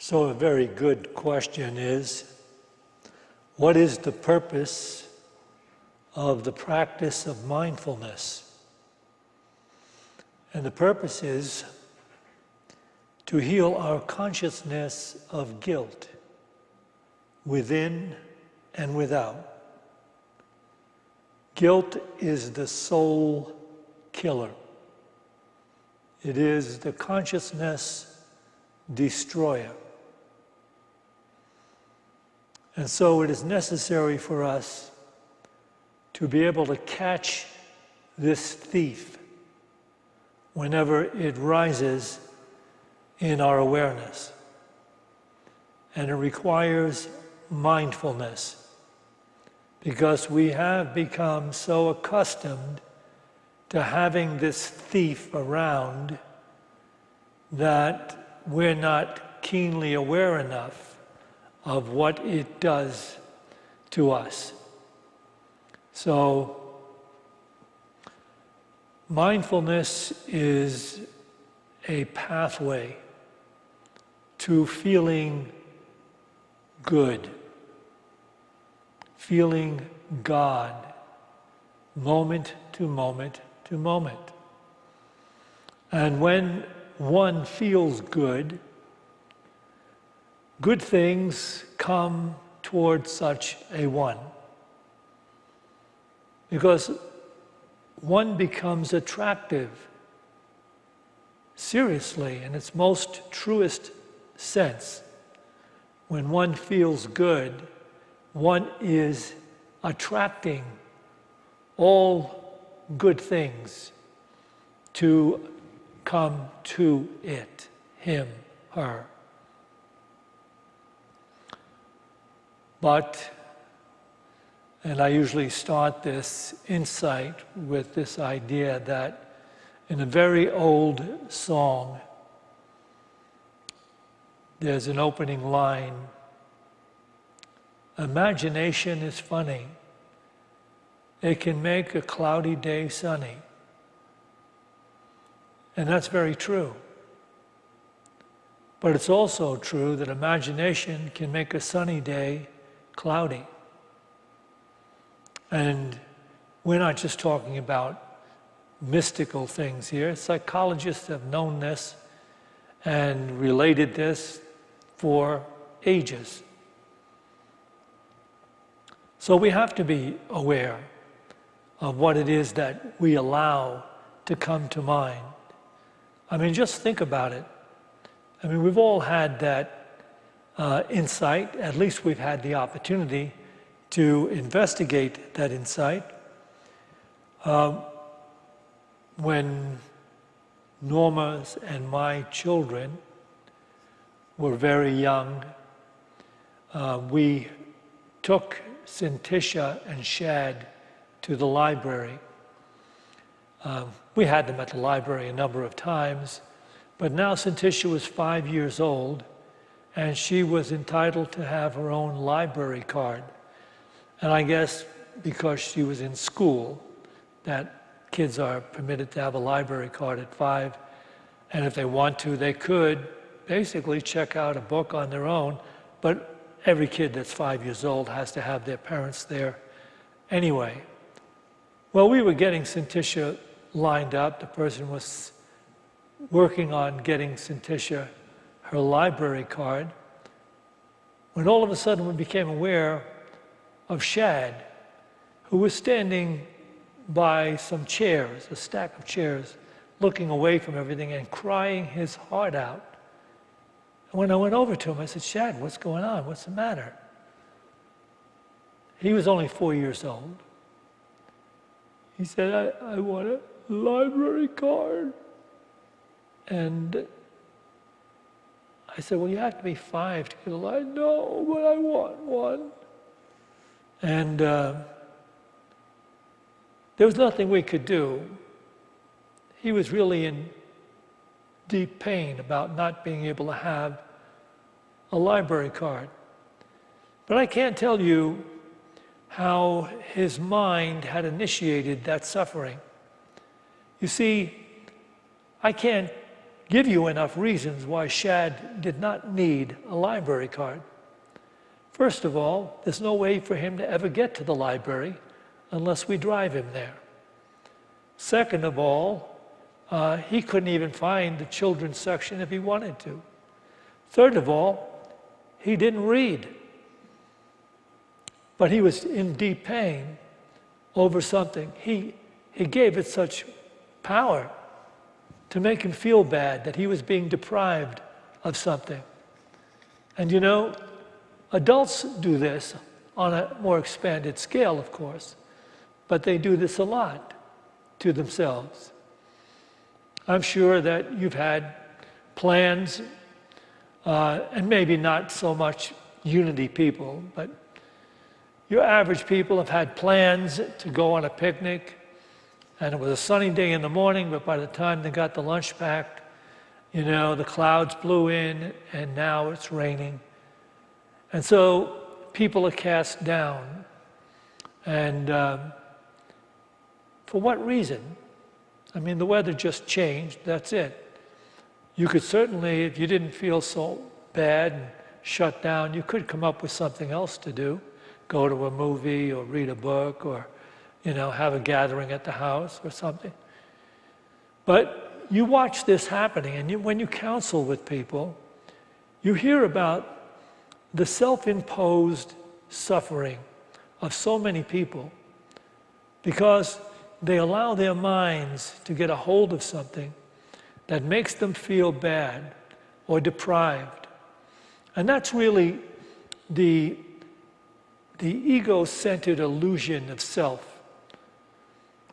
So a very good question is, what is the purpose of the practice of mindfulness? And the purpose is to heal our consciousness of guilt within and without. Guilt is the soul killer. It is the consciousness destroyer. And so it is necessary for us to be able to catch this thief whenever it rises in our awareness. And it requires mindfulness, because we have become so accustomed to having this thief around that we're not keenly aware enough of what it does to us. So, mindfulness is a pathway to feeling good, feeling God, moment to moment to moment. And when one feels good, good things come towards such a one. Because one becomes attractive, seriously, in its most truest sense. When one feels good, one is attracting all good things to come to it, him, her. But, and I usually start this insight with this idea that in a very old song, there's an opening line, "Imagination is funny. It can make a cloudy day sunny." And that's very true. But it's also true that imagination can make a sunny day cloudy. And we're not just talking about mystical things here. Psychologists have known this and related this for ages. So we have to be aware of what it is that we allow to come to mind. I mean, just think about it. I mean, we've all had that insight, at least we've had the opportunity to investigate that insight. When Norma's and my children were very young, we took Cintisha and Shad to the library. We had them at the library a number of times, but now Cintisha was 5 years old, and she was entitled to have her own library card. And I guess because she was in school, that kids are permitted to have a library card at 5, and if they want to, they could basically check out a book on their own, but every kid that's 5 years old has to have their parents there anyway. Well, we were getting Cintisha lined up. The person was working on getting Cintisha her library card, when all of a sudden we became aware of Shad, who was standing by some chairs, a stack of chairs looking away from everything and crying his heart out. And when I went over to him, I said, Shad, what's going on? What's the matter? He was only 4 years old. He said, I want a library card. And I said, well, you have to be 5 to get a library. No, but I want one. And there was nothing we could do. He was really in deep pain about not being able to have a library card. But I can't tell you how his mind had initiated that suffering. You see, I can't give you enough reasons why Shad did not need a library card. First of all, there's no way for him to ever get to the library unless we drive him there. Second of all, he couldn't even find the children's section if he wanted to. Third of all, he didn't read. But he was in deep pain over something. He gave it such power to make him feel bad that he was being deprived of something. And you know, adults do this on a more expanded scale, of course, but they do this a lot to themselves. I'm sure that you've had plans, and maybe not so much unity people, but your average people have had plans to go on a picnic, and it was a sunny day in the morning, but by the time they got the lunch packed, you know, the clouds blew in, and now it's raining. And so people are cast down. And for what reason? I mean, the weather just changed, that's it. You could certainly, if you didn't feel so bad and shut down, you could come up with something else to do. Go to a movie or read a book or, you know, have a gathering at the house or something. But you watch this happening, and when you counsel with people, you hear about the self-imposed suffering of so many people because they allow their minds to get a hold of something that makes them feel bad or deprived. And that's really the ego-centered illusion of self.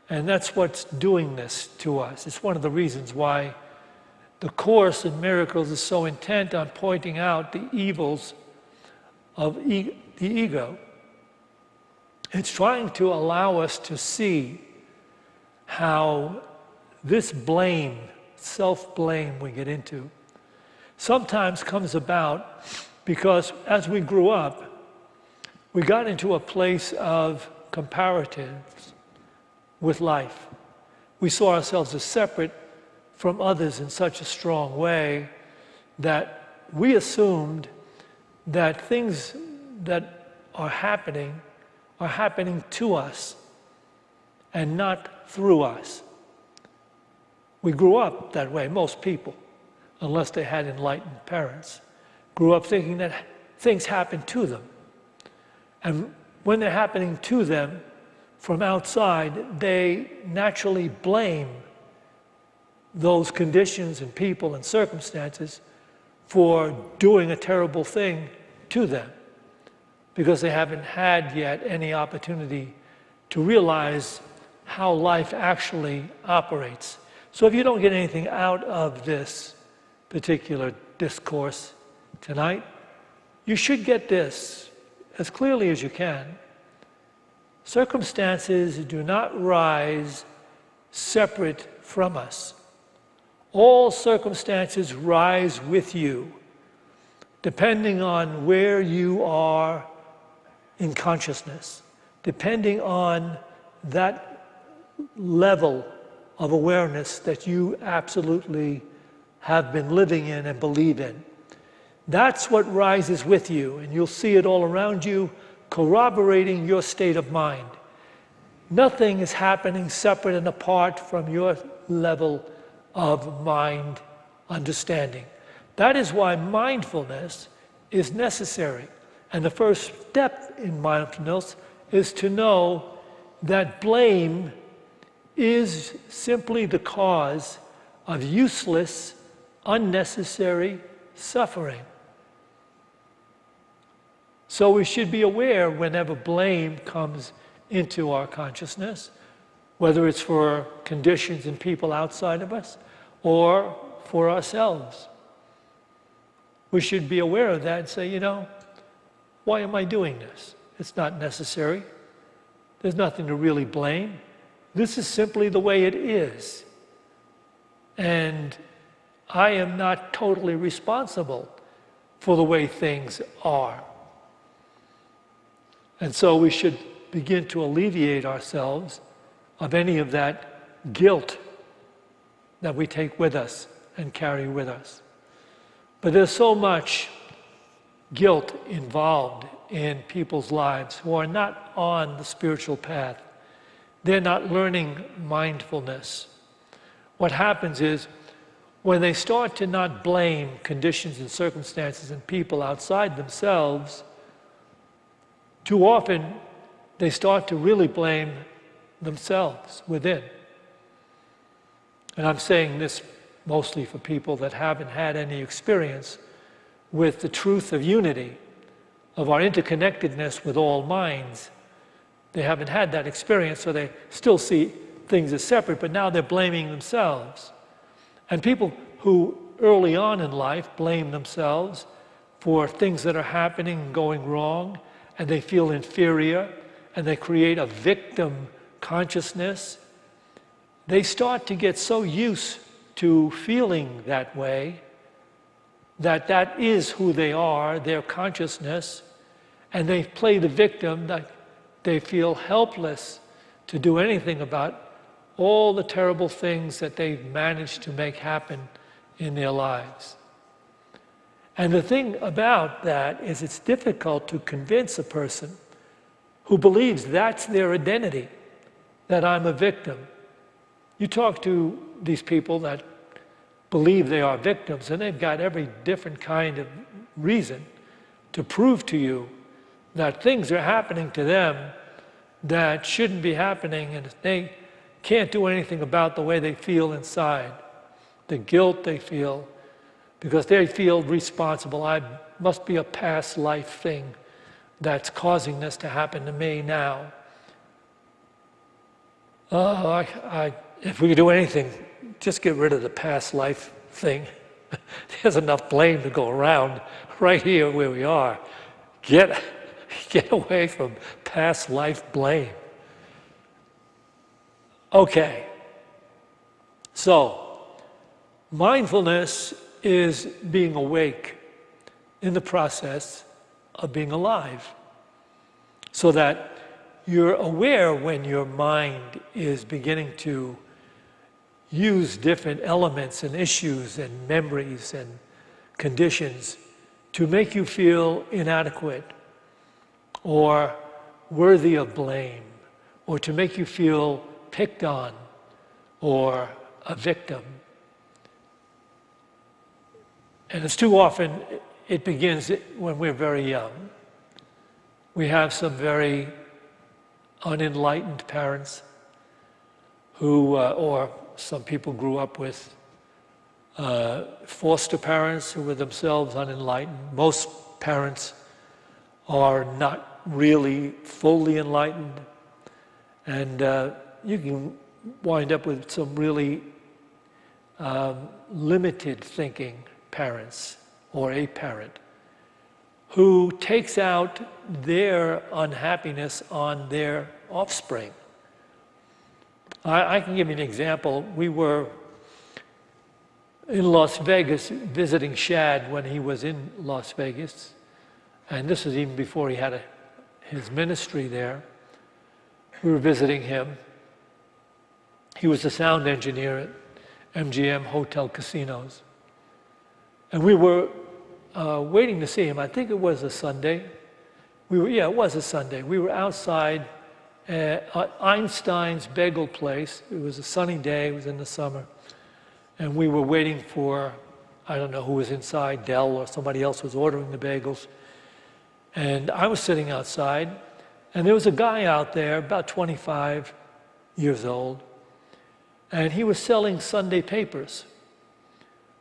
And that's what's doing this to us. It's one of the reasons why the Course in Miracles is so intent on pointing out the evils of the ego. It's trying to allow us to see how this blame, self-blame we get into, sometimes comes about because as we grew up, we got into a place of comparatives with life. We saw ourselves as separate from others in such a strong way that we assumed that things that are happening to us and not through us. We grew up that way, most people, unless they had enlightened parents, grew up thinking that things happen to them. And when they're happening to them from outside, they naturally blame those conditions and people and circumstances for doing a terrible thing to them because they haven't had yet any opportunity to realize how life actually operates. So if you don't get anything out of this particular discourse tonight, you should get this as clearly as you can. Circumstances do not rise separate from us. All circumstances rise with you, depending on where you are in consciousness, depending on that level of awareness that you absolutely have been living in and believe in. That's what rises with you, and you'll see it all around you, corroborating your state of mind. Nothing is happening separate and apart from your level of mind understanding. That is why mindfulness is necessary. And the first step in mindfulness is to know that blame is simply the cause of useless, unnecessary suffering. So we should be aware whenever blame comes into our consciousness, whether it's for conditions and people outside of us or for ourselves. We should be aware of that and say, you know, why am I doing this? It's not necessary. There's nothing to really blame. This is simply the way it is. And I am not totally responsible for the way things are. And so we should begin to alleviate ourselves of any of that guilt that we take with us and carry with us. But there's so much guilt involved in people's lives who are not on the spiritual path. They're not learning mindfulness. What happens is when they start to not blame conditions and circumstances and people outside themselves, too often they start to really blame themselves within. And I'm saying this mostly for people that haven't had any experience with the truth of unity, of our interconnectedness with all minds. They haven't had that experience, so they still see things as separate, but now they're blaming themselves. And people who early on in life blame themselves for things that are happening and going wrong, and they feel inferior, and they create a victim consciousness, they start to get so used to feeling that way, that that is who they are, their consciousness, and they play the victim, that they feel helpless to do anything about all the terrible things that they've managed to make happen in their lives. And the thing about that is it's difficult to convince a person who believes that's their identity, that I'm a victim. You talk to these people that believe they are victims, and they've got every different kind of reason to prove to you that things are happening to them that shouldn't be happening, and they can't do anything about the way they feel inside, the guilt they feel, because they feel responsible. I must be a past life thing that's causing this to happen to me now. Oh, if we could do anything, just get rid of the past life thing. There's enough blame to go around right here where we are. Get away from past life blame. Okay. So, mindfulness is being awake in the process of being alive, so that you're aware when your mind is beginning to use different elements and issues and memories and conditions to make you feel inadequate or worthy of blame, or to make you feel picked on or a victim. And it's too often, it begins when we're very young. We have some very unenlightened parents who, or some people grew up with foster parents who were themselves unenlightened. Most parents are not really fully enlightened. And you can wind up with some really limited thinking parents, or a parent, who takes out their unhappiness on their offspring. I can give you an example. We were in Las Vegas visiting Shad when he was in Las Vegas, and this was even before he had his ministry there. We were visiting him. He was a sound engineer at MGM Hotel Casinos. And we were waiting to see him. I think it was a Sunday. It was a Sunday. We were outside Einstein's Bagel Place. It was a sunny day. It was in the summer. And we were waiting for, I don't know who was inside, Dell or somebody else was ordering the bagels. And I was sitting outside, and there was a guy out there, about 25 years old, and he was selling Sunday papers.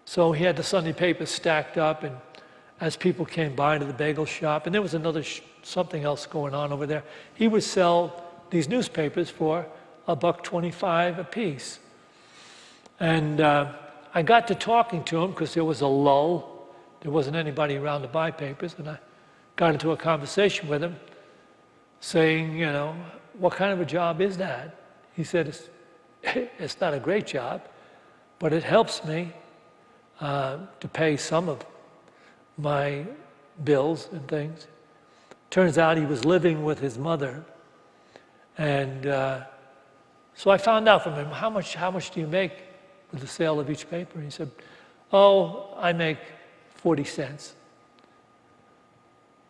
So he had the Sunday papers stacked up, and as people came by to the bagel shop, and there was another something else going on over there, he would sell these newspapers for $1.25 a piece. And I got to talking to him because there was a lull. There wasn't anybody around to buy papers, and I got into a conversation with him saying, you know, what kind of a job is that? He said, it's not a great job, but it helps me to pay some of my bills and things. Turns out he was living with his mother, and so I found out from him, how much do you make with the sale of each paper? He said, oh, I make 40 cents.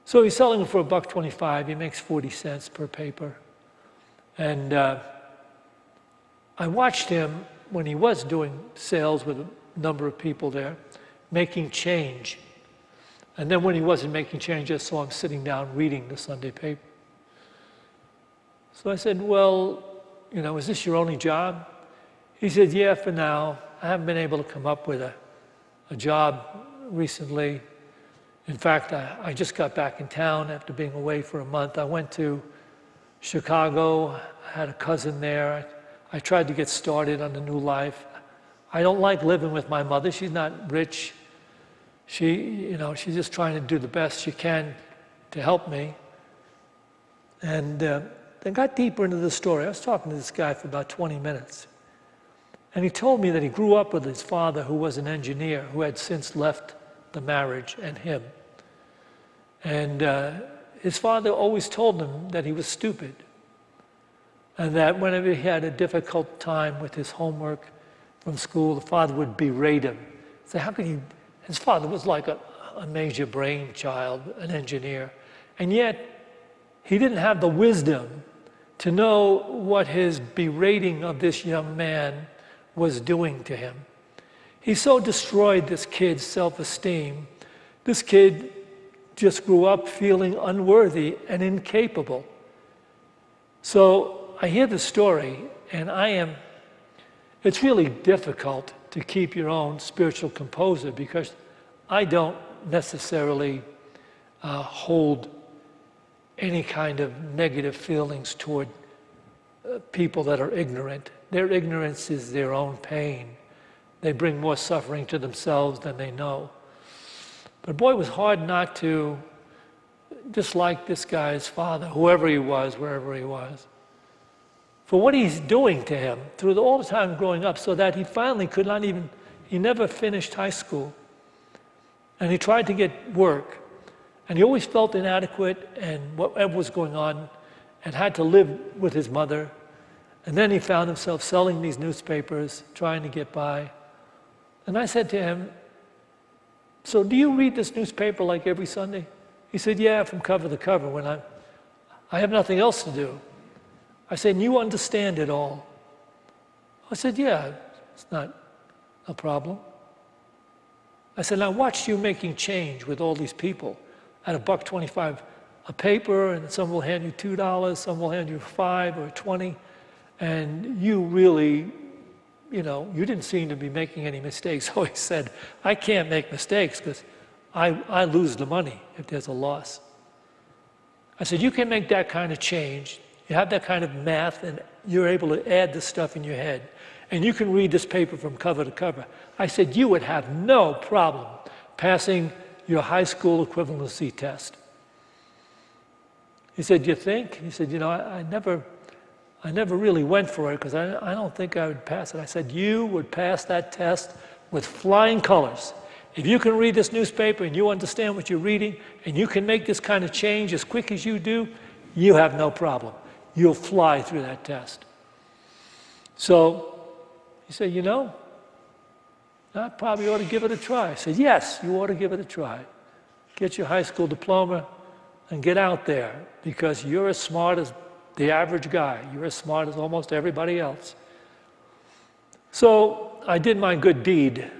So he's selling it for $1.25. He makes 40 cents per paper. And I watched him when he was doing sales with a number of people there, making change. And then when he wasn't making change, I saw him sitting down reading the Sunday paper. So I said, well, you know, is this your only job? He said, yeah, for now. I haven't been able to come up with a job recently. In fact, I just got back in town after being away for a month. I went to Chicago. I had a cousin there. I tried to get started on the new life. I don't like living with my mother. She's not rich. She's just trying to do the best she can to help me. And then got deeper into the story. I was talking to this guy for about 20 minutes. And he told me that he grew up with his father, who was an engineer, who had since left the marriage and him. And his father always told him that he was stupid. And that whenever he had a difficult time with his homework from school, the father would berate him. Say, how could you? His father was like a major brain child, an engineer. And yet, he didn't have the wisdom to know what his berating of this young man was doing to him. He so destroyed this kid's self-esteem. This kid just grew up feeling unworthy and incapable. So I hear the story, and it's really difficult to keep your own spiritual composure, because I don't necessarily hold any kind of negative feelings toward people that are ignorant. Their ignorance is their own pain. They bring more suffering to themselves than they know. But boy, it was hard not to dislike this guy's father, whoever he was, wherever he was, for what he's doing to him through all the time growing up, so that he finally could not even, he never finished high school. And he tried to get work. And he always felt inadequate and whatever was going on, and had to live with his mother. And then he found himself selling these newspapers, trying to get by. And I said to him, so do you read this newspaper like every Sunday? He said, yeah, from cover to cover when I have nothing else to do. I said, and you understand it all? I said, yeah, it's not a problem. I said, I watched you making change with all these people at $1.25 a paper, and some will hand you $2, some will hand you $5 or $20, and you really, you didn't seem to be making any mistakes. So he said, I can't make mistakes because I lose the money if there's a loss. I said, you can make that kind of change. You have that kind of math, and you're able to add this stuff in your head, and you can read this paper from cover to cover. I said, you would have no problem passing your high school equivalency test. He said, you think? He said, I never really went for it because I don't think I would pass it. I said, you would pass that test with flying colors. If you can read this newspaper and you understand what you're reading and you can make this kind of change as quick as you do, you have no problem. You'll fly through that test. So he said, I probably ought to give it a try. I said, yes, you ought to give it a try. Get your high school diploma and get out there, because you're as smart as the average guy. You're as smart as almost everybody else. So I did my good deed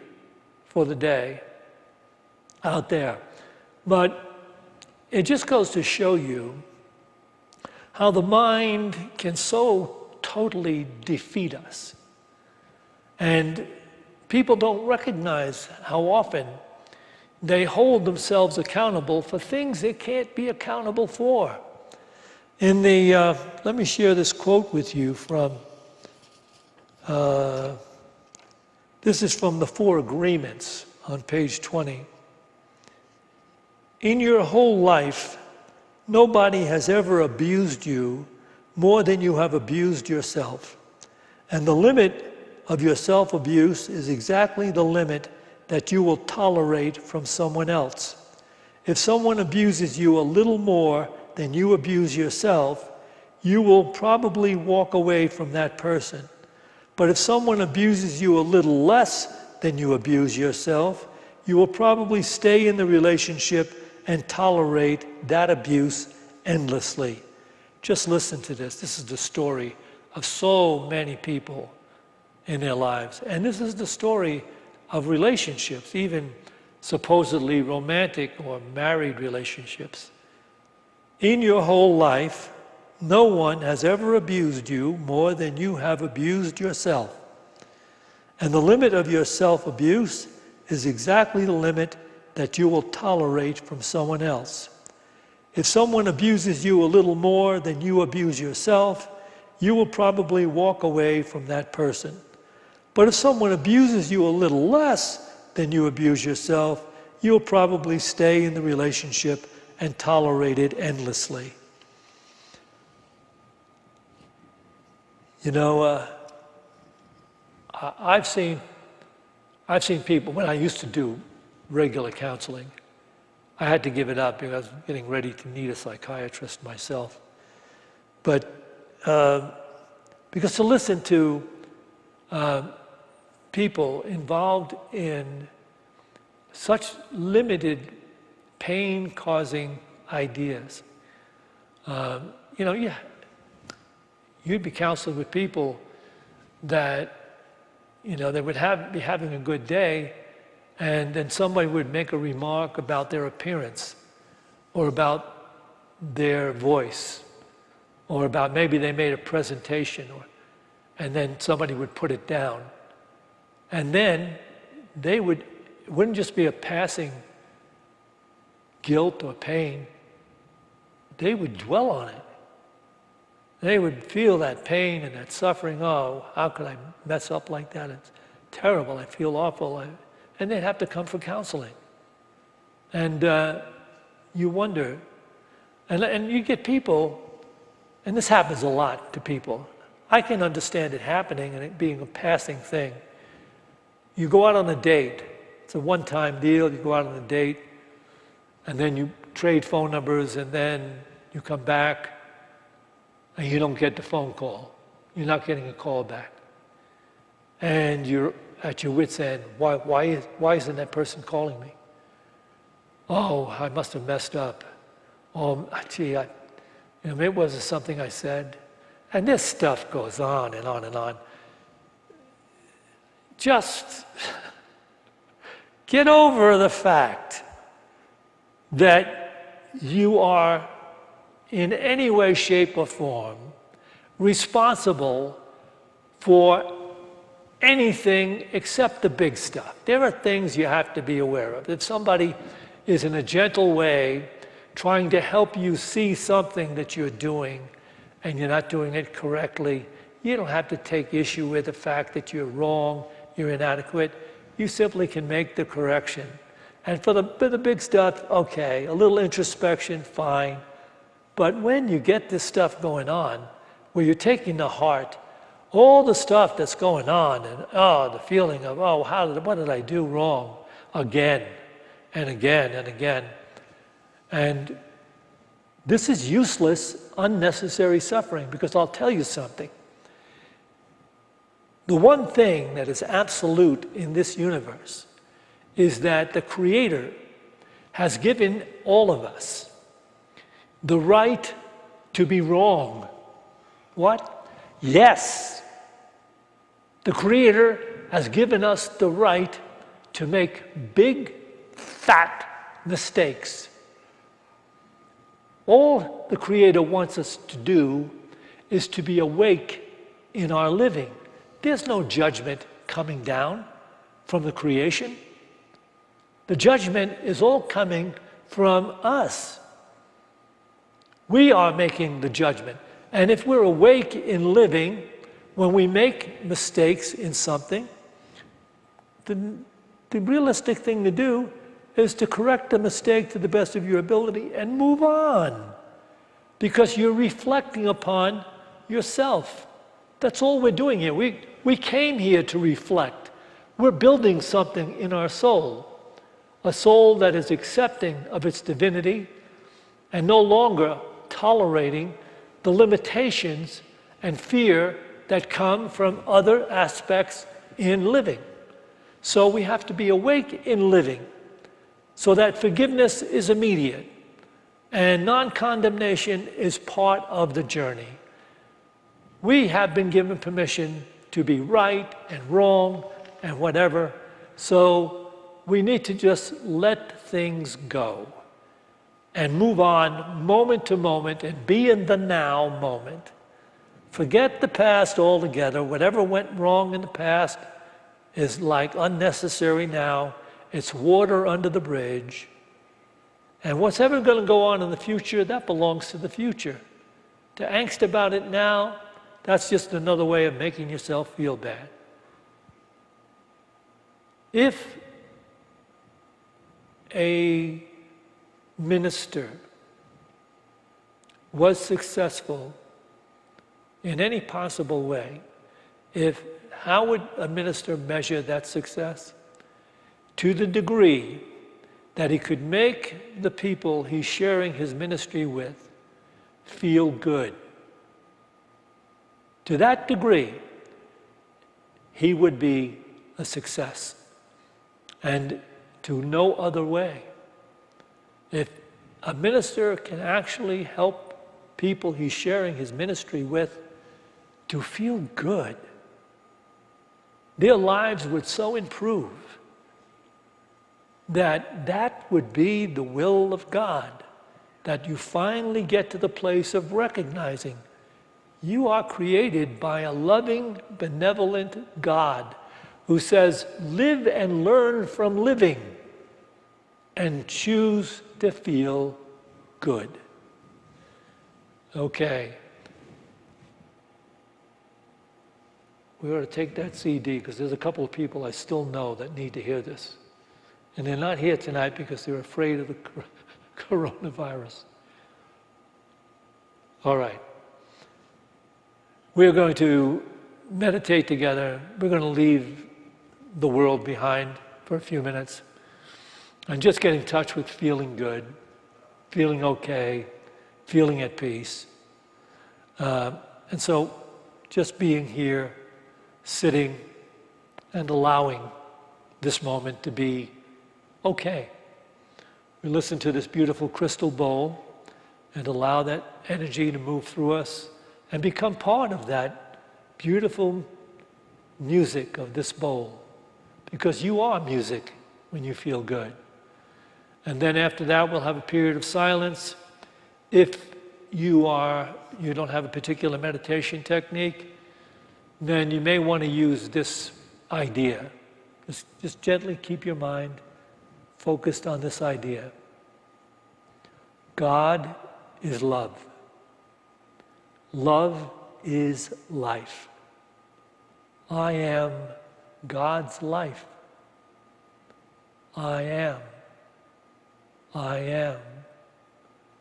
for the day out there. But it just goes to show you how the mind can so totally defeat us. And people don't recognize how often they hold themselves accountable for things they can't be accountable for. In the, let me share this quote with you from, this is from the Four Agreements on page 20. In your whole life, nobody has ever abused you more than you have abused yourself. And the limit of your self-abuse is exactly the limit that you will tolerate from someone else. If someone abuses you a little more than you abuse yourself, you will probably walk away from that person. But if someone abuses you a little less than you abuse yourself, you will probably stay in the relationship and tolerate that abuse endlessly. Just listen to this. This is the story of so many people in their lives. And this is the story of relationships, even supposedly romantic or married relationships. In your whole life, no one has ever abused you more than you have abused yourself. And the limit of your self-abuse is exactly the limit that you will tolerate from someone else. If someone abuses you a little more than you abuse yourself, you will probably walk away from that person. But if someone abuses you a little less than you abuse yourself, you'll probably stay in the relationship and tolerate it endlessly. You know, I've seen people, when I used to do regular counseling, I had to give it up because I was getting ready to need a psychiatrist myself. But because to listen to people involved in such limited pain-causing ideas, you know, you'd be counseling with people that, you know, they would be having a good day, and then somebody would make a remark about their appearance, or about their voice, or about maybe they made a presentation, and then somebody would put it down. And then it wouldn't just be a passing guilt or pain, they would dwell on it. They would feel that pain and that suffering. Oh, how could I mess up like that? It's terrible, I feel awful. And they'd have to come for counseling. And you wonder, and you get people, and this happens a lot to people. I can understand it happening and it being a passing thing. You go out on a date. It's a one-time deal. You go out on a date, and then you trade phone numbers, and then you come back, and you don't get the phone call. You're not getting a call back. And you're at your wit's end. Why isn't that person calling me? Oh, I must have messed up. Oh, gee, maybe it wasn't something I said. And this stuff goes on and on and on. Just get over the fact that you are in any way, shape, or form responsible for anything except the big stuff. There are things you have to be aware of. If somebody is in a gentle way trying to help you see something that you're doing and you're not doing it correctly, you don't have to take issue with the fact that you're wrong, you're inadequate. You simply can make the correction. And for the big stuff, okay, a little introspection, fine. But when you get this stuff going on, where you're taking to heart all the stuff that's going on, and the feeling of, what did I do wrong? Again, and again, and again. And this is useless, unnecessary suffering, because I'll tell you something. The one thing that is absolute in this universe is that the Creator has given all of us the right to be wrong. What? Yes. The Creator has given us the right to make big, fat mistakes. All the Creator wants us to do is to be awake in our living. There's no judgment coming down. from the creation. The judgment is all coming from us. We are making the judgment. And if we're awake in living, when we make mistakes in something, the realistic thing to do is to correct the mistake to the best of your ability and move on. Because you're reflecting upon yourself. That's all we're doing here. We came here to reflect. We're building something in our soul. A soul that is accepting of its divinity and no longer tolerating the limitations and fear that come from other aspects in living. So we have to be awake in living so that forgiveness is immediate and non-condemnation is part of the journey. We have been given permission to be right and wrong and whatever, so we need to just let things go and move on moment to moment and be in the now moment. Forget the past altogether. Whatever went wrong in the past is like unnecessary now. It's water under the bridge. And what's ever going to go on in the future, that belongs to the future. To angst about it now, that's just another way of making yourself feel bad. If a minister was successful in any possible way, how would a minister measure that success? To the degree that he could make the people he's sharing his ministry with feel good. To that degree, he would be a success. And to no other way. If a minister can actually help people he's sharing his ministry with to feel good, their lives would so improve that that would be the will of God, that you finally get to the place of recognizing you are created by a loving, benevolent God who says, live and learn from living and choose to feel good. Okay. We ought to take that CD because there's a couple of people I still know that need to hear this. And they're not here tonight because they're afraid of the coronavirus. All right. We're going to meditate together. We're going to leave the world behind for a few minutes and just get in touch with feeling good, feeling okay, feeling at peace. And so just being here, sitting, and allowing this moment to be okay. We listen to this beautiful crystal bowl and allow that energy to move through us and become part of that beautiful music of this bowl. Because you are music when you feel good. And then after that, we'll have a period of silence. If you don't have a particular meditation technique, then you may want to use this idea. Just gently keep your mind focused on this idea. God is love. Love is life. I am God's life. I am. I am.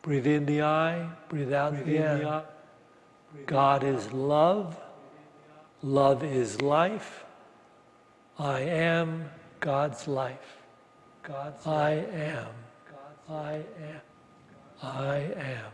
Breathe in the I, breathe out the N. God is love. Love is life. I am God's life. I am. I am. I am.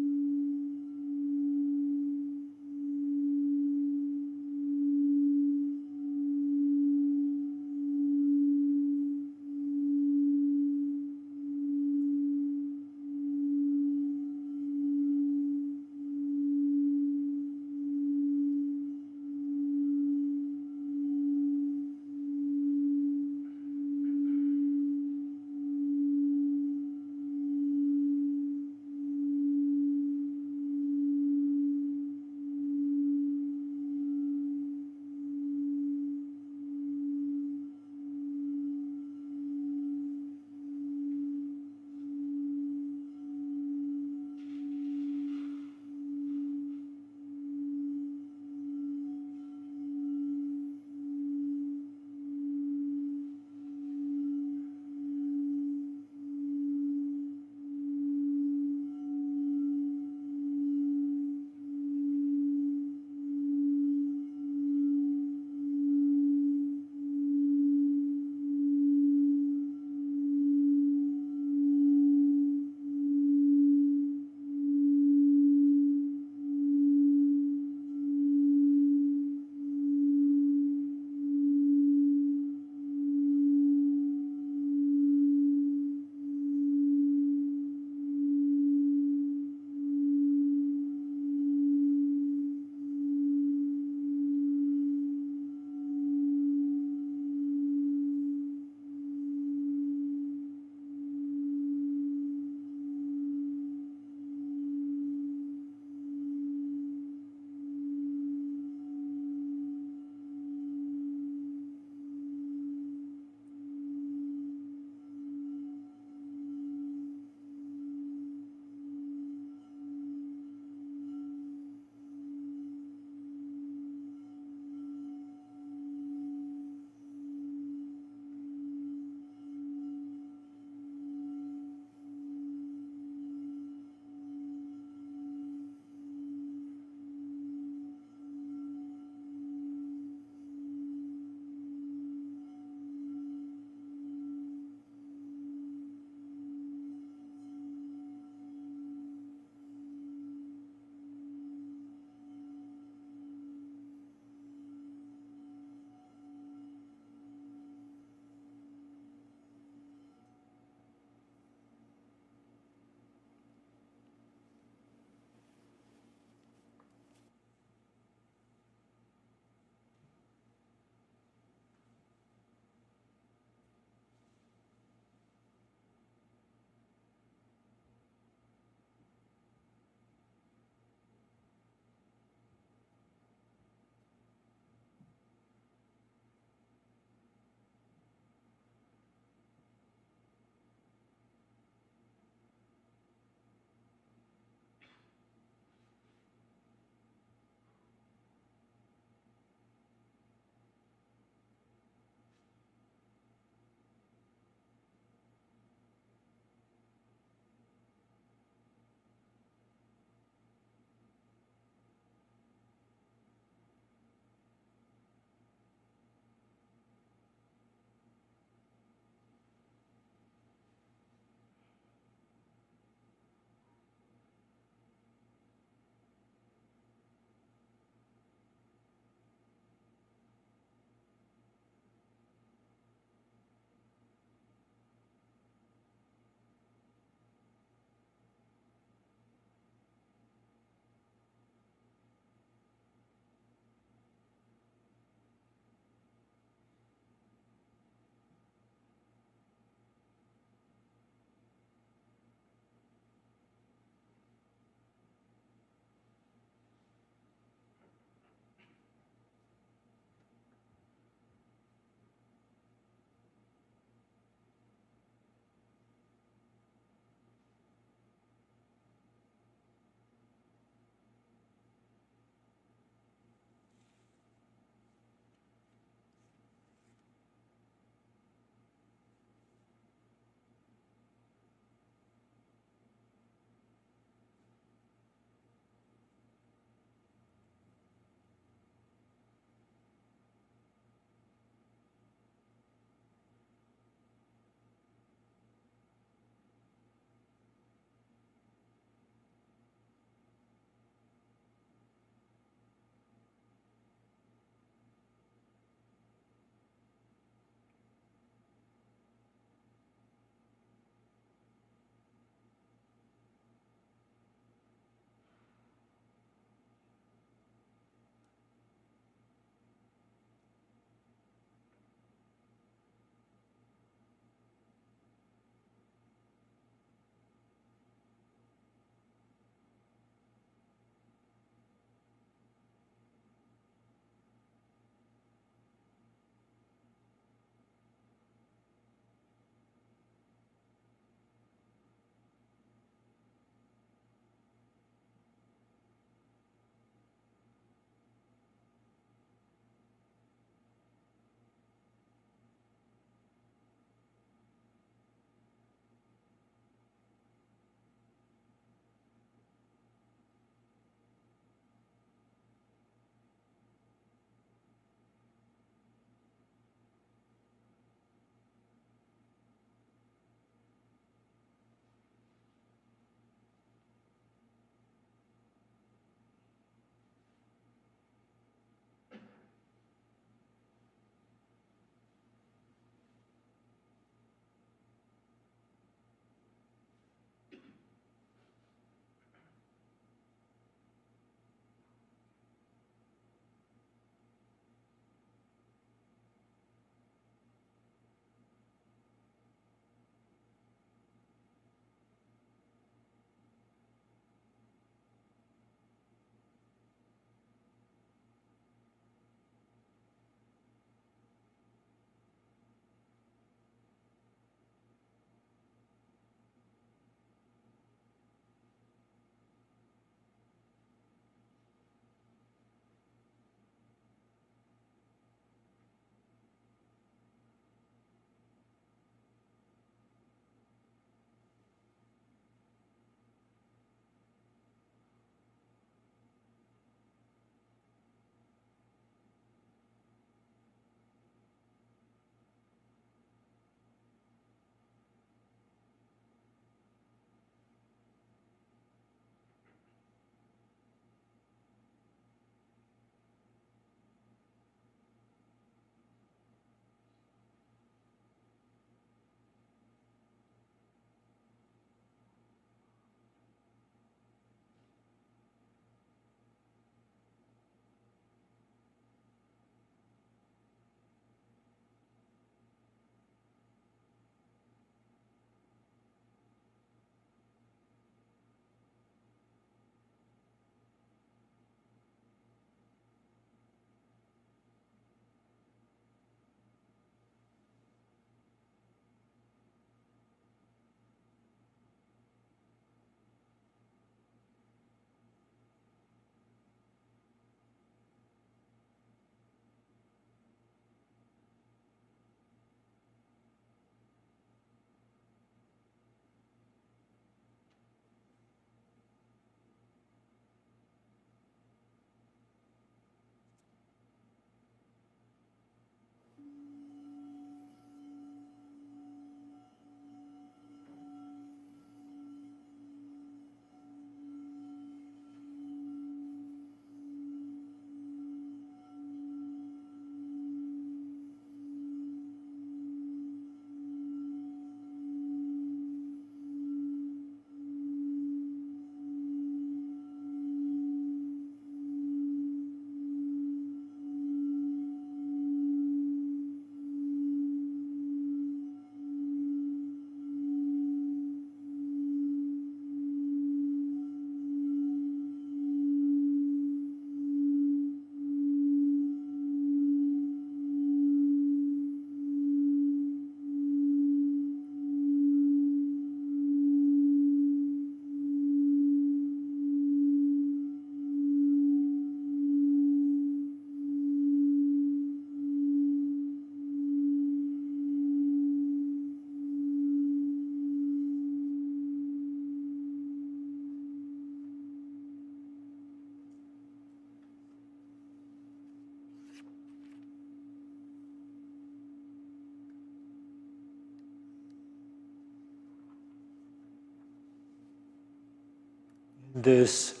this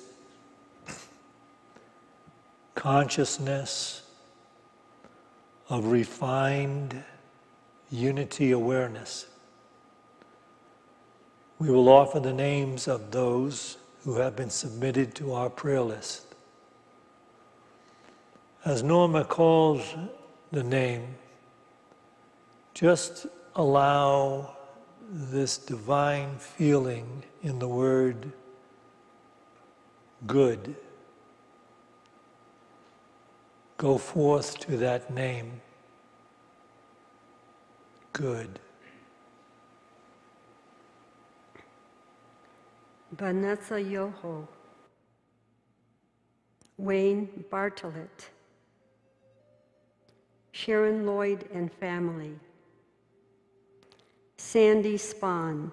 consciousness of refined unity awareness. We will offer the names of those who have been submitted to our prayer list. As Norma calls the name, just allow this divine feeling in the word good go forth to that name. Good. Vanessa Yoho, Wayne Bartlett, Sharon Lloyd and family, Sandy Spahn,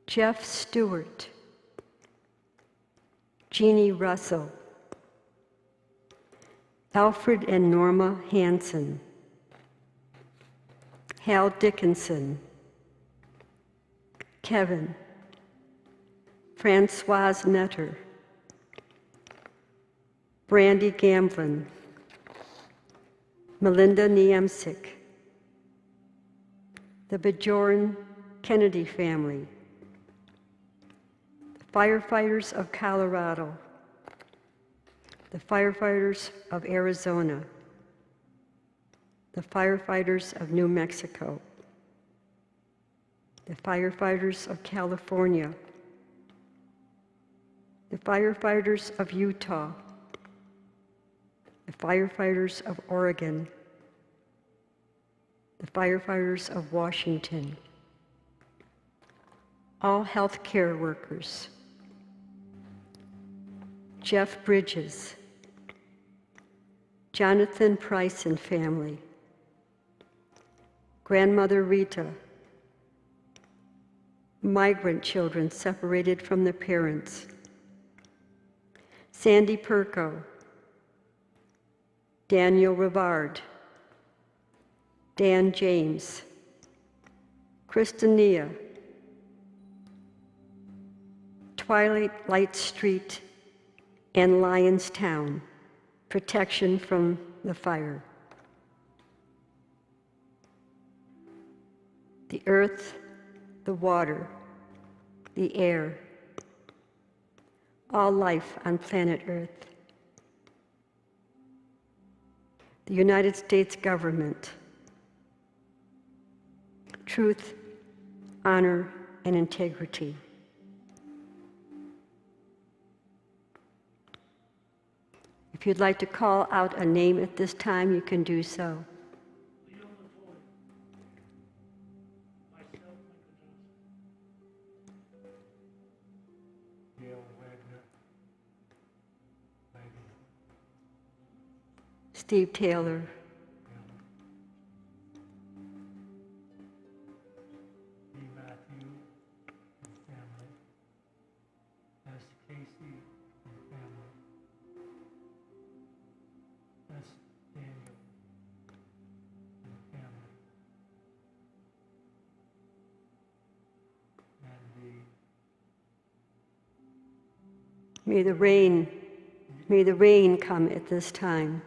Jeff Stewart, Jeannie Russell, Alfred and Norma Hansen, Hal Dickinson, Kevin, Francoise Netter, Brandy Gamblin, Melinda Niemczyk, the Bajoran Kennedy family, the firefighters of Colorado, the firefighters of Arizona, the firefighters of New Mexico, the firefighters of California, the firefighters of Utah, the firefighters of Oregon, the firefighters of Washington, all healthcare workers, Jeff Bridges, Jonathan Price and family, Grandmother Rita, migrant children separated from their parents, Sandy Perko, Daniel Rivard, Dan James, Christinia, Twilight Light Street and Lionstown, protection from the fire. The earth, the water, the air, all life on planet Earth. The United States government, truth, honor, and integrity. If you'd like to call out a name at this time, you can do so. Steve Taylor, Matthew and family, S. Casey and family, S. Daniel and family, and may the rain come at this time.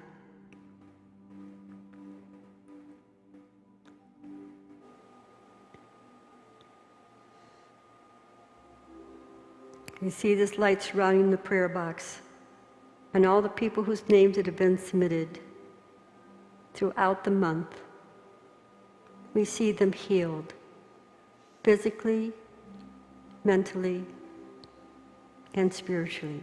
You see this light surrounding the prayer box and all the people whose names that have been submitted throughout the month. We see them healed, physically, mentally, and spiritually.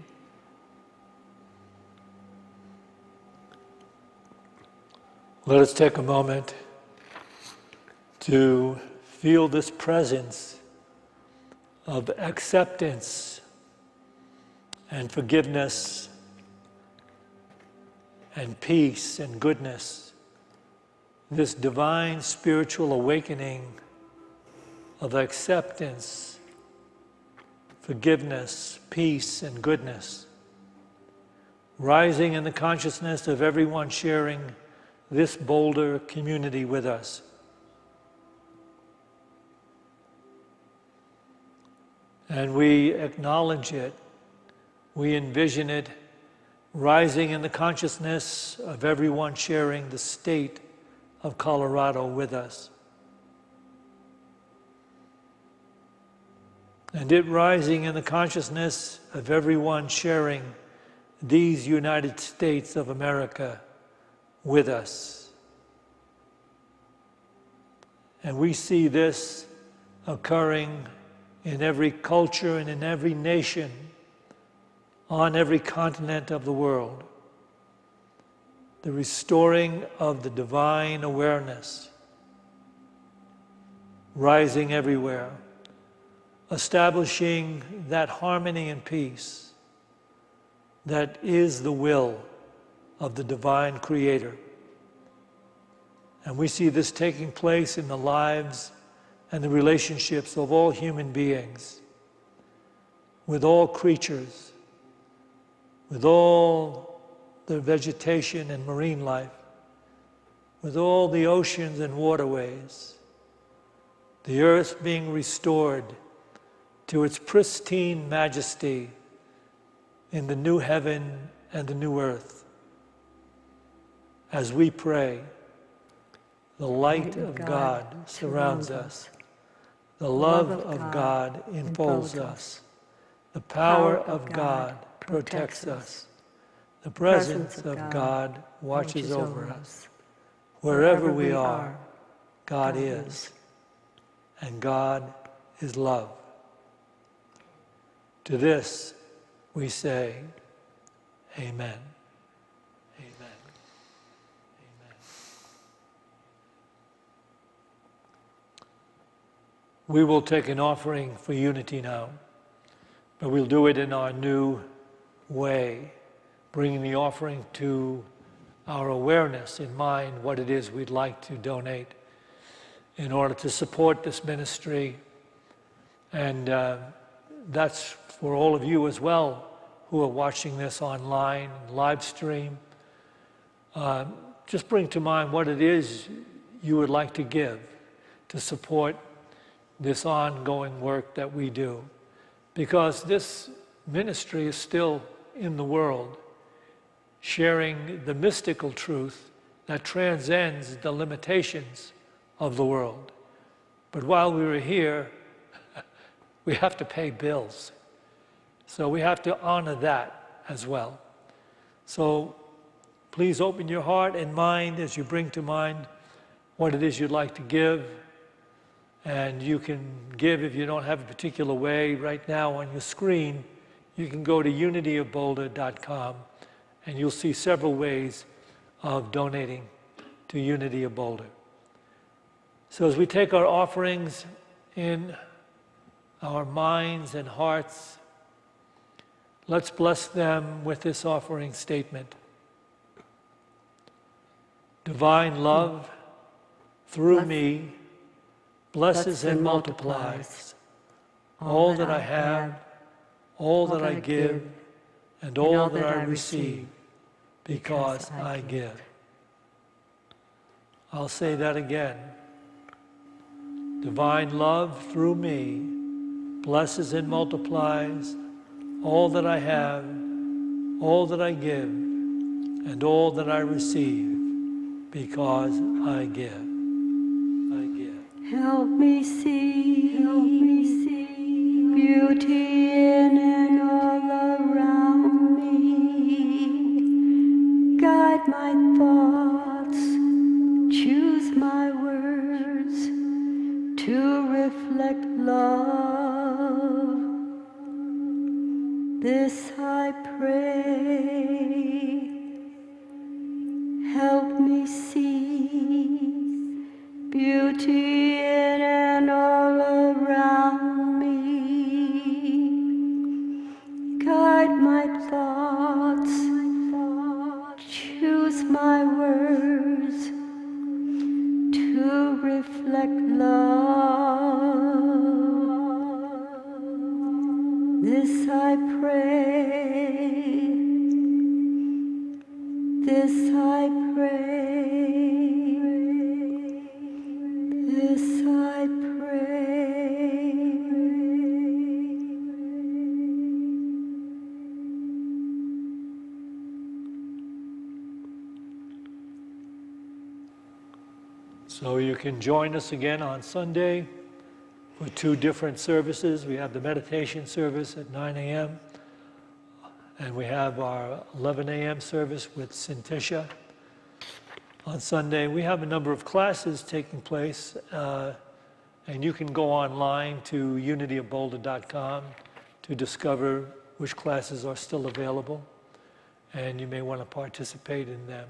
let us take a moment to feel this presence of acceptance and forgiveness and peace and goodness, this divine spiritual awakening of acceptance, forgiveness, peace, and goodness, rising in the consciousness of everyone sharing this Boulder community with us. And we acknowledge it, we envision it rising in the consciousness of everyone sharing the state of Colorado with us. And it rising in the consciousness of everyone sharing these United States of America with us. And we see this occurring in every culture and in every nation, on every continent of the world. The restoring of the divine awareness, rising everywhere, establishing that harmony and peace that is the will of the divine Creator. And we see this taking place in the lives and the relationships of all human beings, with all creatures, with all the vegetation and marine life, with all the oceans and waterways, the earth being restored to its pristine majesty in the new heaven and the new earth. As we pray, the light of God surrounds us. The love of God enfolds us. The power of God protects us. The presence of God watches over us. Wherever we are, God is. And God is love. To this we say, Amen. Amen. Amen. We will take an offering for unity now, but we'll do it in our new way, bringing the offering to our awareness in mind what it is we'd like to donate in order to support this ministry. And that's for all of you as well who are watching this online, live stream. Just bring to mind what it is you would like to give to support this ongoing work that we do. Because this ministry is still in the world, sharing the mystical truth that transcends the limitations of the world. But while we were here, we have to pay bills. So we have to honor that as well. So please open your heart and mind as you bring to mind what it is you'd like to give. And you can give if you don't have a particular way. Right now on your screen, you can go to unityofboulder.com and you'll see several ways of donating to Unity of Boulder. So as we take our offerings in our minds and hearts, let's bless them with this offering statement. Divine love, through me, blesses and multiplies all that I have, all that I give, and all that I receive, because I give. I'll say that again. Divine love, through me, blesses and multiplies all that I have, all that I give, and all that I receive, because I give. I give. Help me see beauty in and all around me. Guide my thoughts, choose my words to reflect love. This I pray. Help me see beauty in and all around me. Guide my thoughts, choose my words to reflect love. This I pray. This I pray. This I pray. So you can join us again on Sunday for 2 different services. We have the meditation service at 9 a.m. and we have our 11 a.m. service with Sintisha. On Sunday, we have a number of classes taking place, and you can go online to unityofboulder.com to discover which classes are still available, and you may want to participate in them.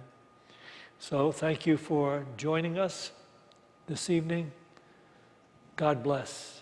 So thank you for joining us this evening. God bless.